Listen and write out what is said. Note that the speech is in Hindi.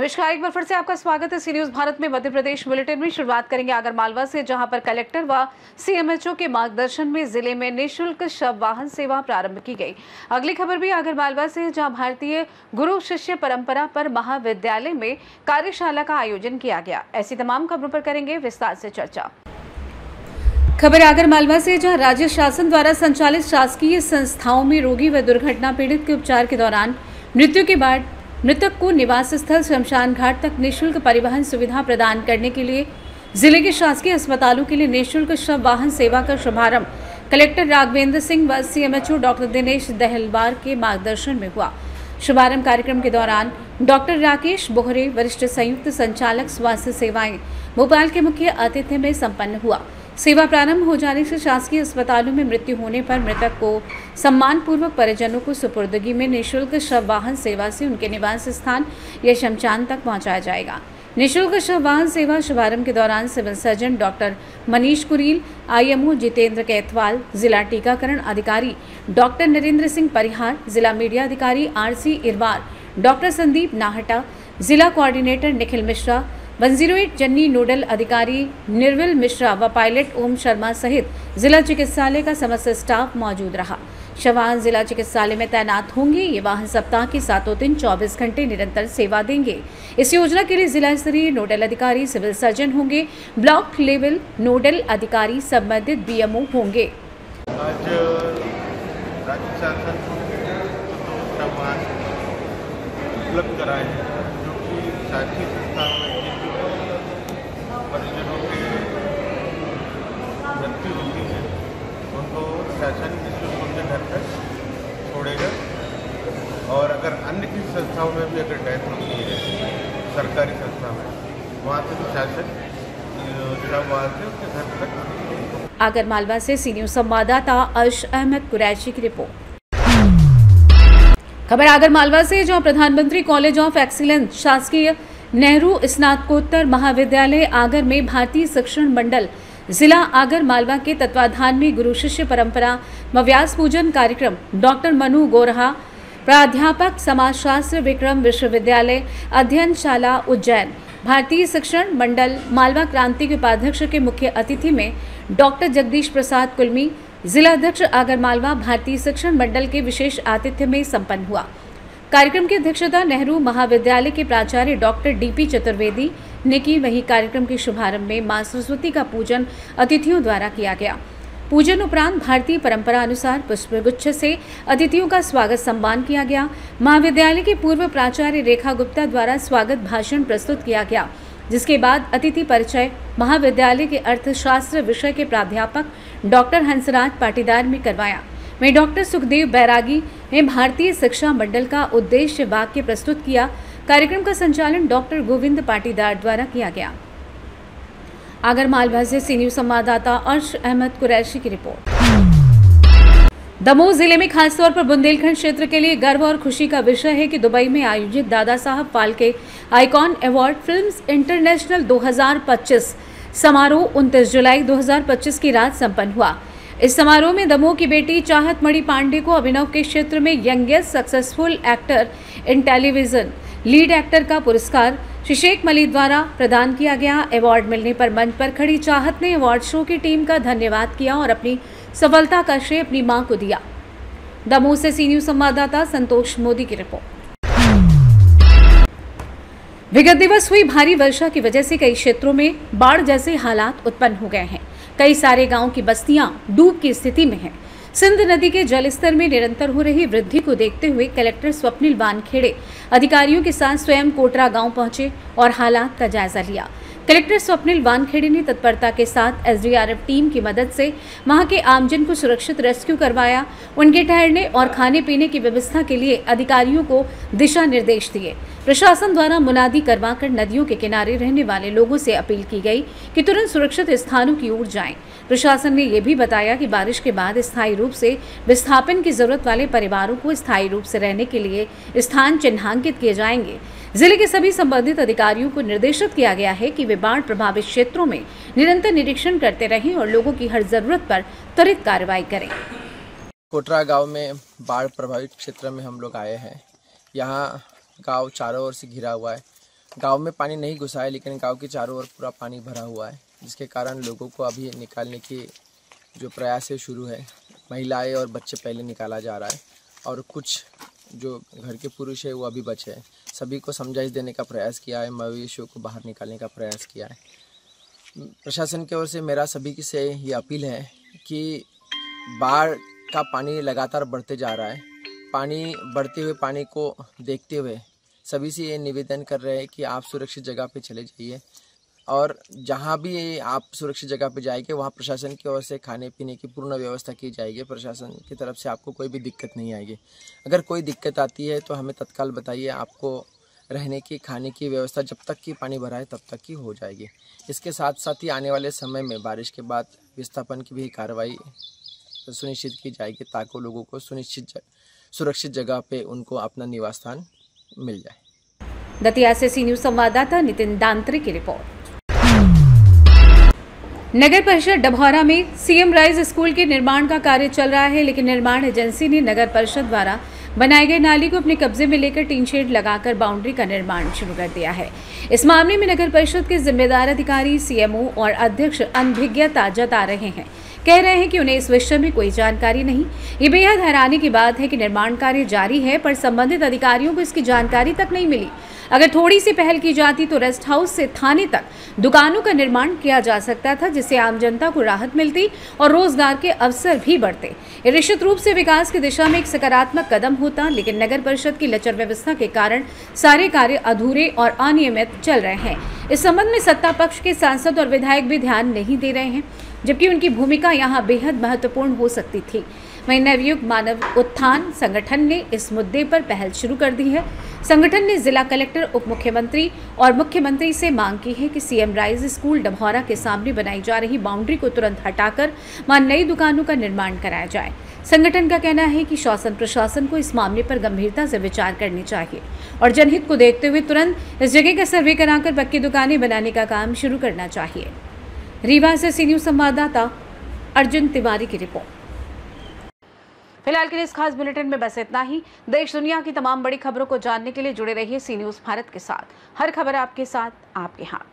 नमस्कार, एक बार फिर से आपका स्वागत है सी न्यूज भारत में। मध्य प्रदेश बुलेटिन में शुरुआत करेंगे आगरमालवा से, जहां पर कलेक्टर व सीएमएचओ के मार्गदर्शन में जिले में निःशुल्क शव वाहन सेवा प्रारंभ की गई। अगली खबर भी आगरमालवा से, जहां भारतीय गुरु शिष्य परंपरा पर महाविद्यालय में कार्यशाला का आयोजन किया गया। ऐसी तमाम खबरों पर करेंगे विस्तार से चर्चा। खबर आगरमालवा से, जहां राज्य शासन द्वारा संचालित शासकीय संस्थाओं में रोगी व दुर्घटना पीड़ित के उपचार के दौरान मृत्यु के बाद मृतक को निवास स्थल शमशान घाट तक निःशुल्क परिवहन सुविधा प्रदान करने के लिए जिले के शासकीय अस्पतालों के लिए निःशुल्क शव वाहन सेवा का शुभारंभ कलेक्टर राघवेंद्र सिंह व सीएमएचओ डॉक्टर दिनेश दहलवार के मार्गदर्शन में हुआ। शुभारंभ कार्यक्रम के दौरान डॉक्टर राकेश बोहरे, वरिष्ठ संयुक्त संचालक स्वास्थ्य सेवाएं, भोपाल के मुख्य आतिथ्य में संपन्न हुआ। सेवा प्रारंभ हो जाने से शासकीय अस्पतालों में मृत्यु होने पर मृतक को सम्मानपूर्वक परिजनों को सुपुर्दगी में निःशुल्क शव वाहन सेवा से उनके निवास स्थान या शमशान तक पहुंचाया जाएगा। निःशुल्क शव वाहन सेवा शुभारंभ के दौरान civil surgeon doctor Manish Kureel, IMO Jitendra Kaithwal, जिला टीकाकरण अधिकारी डॉक्टर नरेंद्र सिंह परिहार, जिला मीडिया अधिकारी आरसी इरवार, डॉक्टर संदीप नाहटा, जिला कोऑर्डिनेटर निखिल मिश्रा, 108 जन्नी नोडल अधिकारी निर्विल मिश्रा व पायलट ओम शर्मा सहित जिला चिकित्सालय का समस्त स्टाफ मौजूद रहा। शव वाहन जिला चिकित्सालय में तैनात होंगे। ये वाहन सप्ताह के 7 दिन 24 घंटे निरंतर सेवा देंगे। इस योजना के लिए जिला स्तरीय नोडल अधिकारी सिविल सर्जन होंगे। ब्लॉक लेवल नोडल अधिकारी संबंधित बीएमओ होंगे। आज राज्य शासन उपलब्ध कराए हैं, जो कि शासकीय संस्थाओं में परिजनों की मृत्यु होती है, उनको शासन निःशुल्क उनके घर पर छोड़ेगा। और अगर अन्य किसी संस्थाओं में भी अगर डेथ होती है, सरकारी संस्था में, वहाँ से भी शासन शव वाहन से उसके घर तक। आगरमालवा से सी न्यूज संवाददाता अर्श अहमद कुरैशी की रिपोर्ट। खबर आगरमालवा से, जहां प्रधानमंत्री कॉलेज ऑफ एक्सीलेंस शासकीय नेहरू स्नातकोत्तर महाविद्यालय आगर में भारतीय शिक्षण मंडल जिला आगर मालवा के तत्वाधान में गुरु शिष्य परंपरा व व्यास पूजन कार्यक्रम डॉक्टर मनु गोरहा, प्राध्यापक समाजशास्त्र, विक्रम विश्वविद्यालय अध्ययनशाला उज्जैन, भारतीय शिक्षण मंडल मालवा क्रांति के उपाध्यक्ष के मुख्य अतिथि में डॉक्टर जगदीश प्रसाद कुलमी, जिला अध्यक्ष आगरमालवा भारतीय शिक्षण मंडल के विशेष आतिथ्य में संपन्न हुआ। कार्यक्रम की अध्यक्षता नेहरू महाविद्यालय के प्राचार्य डॉक्टर डीपी चतुर्वेदी ने की। वहीं कार्यक्रम के शुभारंभ में मां सरस्वती का पूजन अतिथियों द्वारा किया गया। पूजन उपरांत भारतीय परंपरा अनुसार पुष्पगुच्छ से अतिथियों का स्वागत सम्मान किया गया। महाविद्यालय की पूर्व प्राचार्य रेखा गुप्ता द्वारा स्वागत भाषण प्रस्तुत किया गया, जिसके बाद अतिथि परिचय महाविद्यालय के अर्थशास्त्र विषय के प्राध्यापक डॉक्टर हंसराज पाटीदार में करवाया। वहीं डॉक्टर सुखदेव बैरागी ने भारतीय शिक्षा मंडल का उद्देश्य वाक्य प्रस्तुत किया। कार्यक्रम का संचालन डॉक्टर गोविंद पाटीदार द्वारा किया गया। आगरमालवा से सी न्यूज संवाददाता अर्श अहमद कुरैशी की रिपोर्ट। दमोह जिले में खासतौर पर बुंदेलखंड क्षेत्र के लिए गर्व और खुशी का विषय है कि दुबई में आयोजित Dada Saheb Phalke icon award films international 2025 समारोह 29 जुलाई 2025 की रात संपन्न हुआ। इस समारोह में दमोह की बेटी चाहत मणि पांडे को अभिनव के क्षेत्र में youngest successful actor in television lead actor का पुरस्कार श्री शेख मलिक द्वारा प्रदान किया गया। अवार्ड मिलने पर मंच पर खड़ी चाहत ने अवार्ड शो की टीम का धन्यवाद किया और अपनी सफलता का श्रेय अपनी मां को दिया। दमोह से सी न्यूज संवाददाता संतोष मोदी की रिपोर्ट। विगत दिवस हुई भारी वर्षा की वजह से कई क्षेत्रों में बाढ़ जैसे हालात उत्पन्न हो गए हैं। कई सारे गांव की बस्तियां डूब की स्थिति में हैं। सिंध नदी के जलस्तर में निरंतर हो रही वृद्धि को देखते हुए कलेक्टर स्वप्निल वानखेड़े अधिकारियों के साथ स्वयं कोटरा गांव पहुंचे और हालात का जायजा लिया। कलेक्टर स्वप्निल वानखेड़े ने तत्परता के साथ एसडीआरएफ टीम की मदद से वहां के आमजन को सुरक्षित रेस्क्यू करवाया। उनके ठहरने और खाने पीने की व्यवस्था के लिए अधिकारियों को दिशा निर्देश दिए। प्रशासन द्वारा मुनादी करवाकर नदियों के किनारे रहने वाले लोगों से अपील की गई कि तुरंत सुरक्षित स्थानों की ओर जाएं। प्रशासन ने यह भी बताया कि बारिश के बाद स्थायी रूप से विस्थापन की जरूरत वाले परिवारों को स्थायी रूप से रहने के लिए स्थान चिन्हांकित किए जाएंगे। जिले के सभी संबंधित अधिकारियों को निर्देशित किया गया है कि वे बाढ़ प्रभावित क्षेत्रों में निरंतर निरीक्षण करते रहें और लोगों की हर जरूरत पर त्वरित कार्रवाई करें। कोटरा गांव में बाढ़ प्रभावित क्षेत्र में हम लोग आए हैं। यहाँ गांव चारों ओर से घिरा हुआ है गांव में पानी नहीं घुसा है, लेकिन गांव के चारों ओर पूरा पानी भरा हुआ है, जिसके कारण लोगों को अभी निकालने की जो प्रयास है शुरू है। महिलाएं और बच्चे पहले निकाला जा रहा है और कुछ जो घर के पुरुष है वो अभी बचे हैं। सभी को समझाइश देने का प्रयास किया है, मवेशियों को बाहर निकालने का प्रयास किया है। प्रशासन की ओर से मेरा सभी से ये अपील है कि बाढ़ का पानी लगातार बढ़ते जा रहा है। पानी बढ़ते हुए पानी को देखते हुए सभी से ये निवेदन कर रहे हैं कि आप सुरक्षित जगह पे चले जाइए और जहाँ भी आप सुरक्षित जगह पे जाएंगे वहाँ प्रशासन की ओर से खाने पीने की पूर्ण व्यवस्था की जाएगी। प्रशासन की तरफ से आपको कोई भी दिक्कत नहीं आएगी। अगर कोई दिक्कत आती है तो हमें तत्काल बताइए, आपको रहने की खाने की व्यवस्था जब तक कि पानी भरा है तब तक की हो जाएगी। इसके साथ साथ ही आने वाले समय में बारिश के बाद विस्थापन की भी कार्रवाई सुनिश्चित की जाएगी ताकि लोगों को सुरक्षित जगह पे उनको अपना निवास स्थान मिल जाए। दतिया से सी न्यूज संवाददाता नितिन दांत्रे की रिपोर्ट। नगर परिषद डभौरा में सीएम राइज स्कूल के निर्माण का कार्य चल रहा है, लेकिन निर्माण एजेंसी ने नगर परिषद द्वारा बनाए गए नाली को अपने कब्जे में लेकर टीन शेड लगाकर बाउंड्री का निर्माण शुरू कर दिया है। इस मामले में नगर परिषद के जिम्मेदार अधिकारी, सीएमओ और अध्यक्ष अनभिज्ञता जता रहे हैं। कह रहे हैं कि उन्हें इस विषय में कोई जानकारी नहीं। ये बेहद हैरानी की बात है कि निर्माण कार्य जारी है पर संबंधित अधिकारियों को इसकी जानकारी तक नहीं मिली। अगर थोड़ी सी पहल की जाती तो रेस्ट हाउस से थाने तक दुकानों का निर्माण किया जा सकता था, जिससे आम जनता को राहत मिलती और रोजगार के अवसर भी बढ़ते। ये निश्चित रूप से विकास की दिशा में एक सकारात्मक कदम होता, लेकिन नगर परिषद की लचर व्यवस्था के कारण सारे कार्य अधूरे और अनियमित चल रहे हैं। इस संबंध में सत्ता पक्ष के सांसद और विधायक भी ध्यान नहीं दे रहे हैं, जबकि उनकी भूमिका यहाँ बेहद महत्वपूर्ण हो सकती थी। वहीं नवयुग मानव उत्थान संगठन ने इस मुद्दे पर पहल शुरू कर दी है। संगठन ने जिला कलेक्टर, उप मुख्यमंत्री और मुख्यमंत्री से मांग की है कि सीएम राइज स्कूल डभौरा के सामने बनाई जा रही बाउंड्री को तुरंत हटाकर वहां नई दुकानों का निर्माण कराया जाए। संगठन का कहना है कि शासन प्रशासन को इस मामले पर गंभीरता से विचार करनी चाहिए और जनहित को देखते हुए तुरंत इस जगह का सर्वे कराकर पक्की दुकानें बनाने का काम शुरू करना चाहिए। रीवा से सी न्यूज संवाददाता अर्जुन तिवारी की रिपोर्ट। फिलहाल के लिए इस खास बुलेटिन में बस इतना ही। देश दुनिया की तमाम बड़ी खबरों को जानने के लिए जुड़े रहिए सी न्यूज भारत के साथ। हर खबर आपके साथ, आपके हाथ।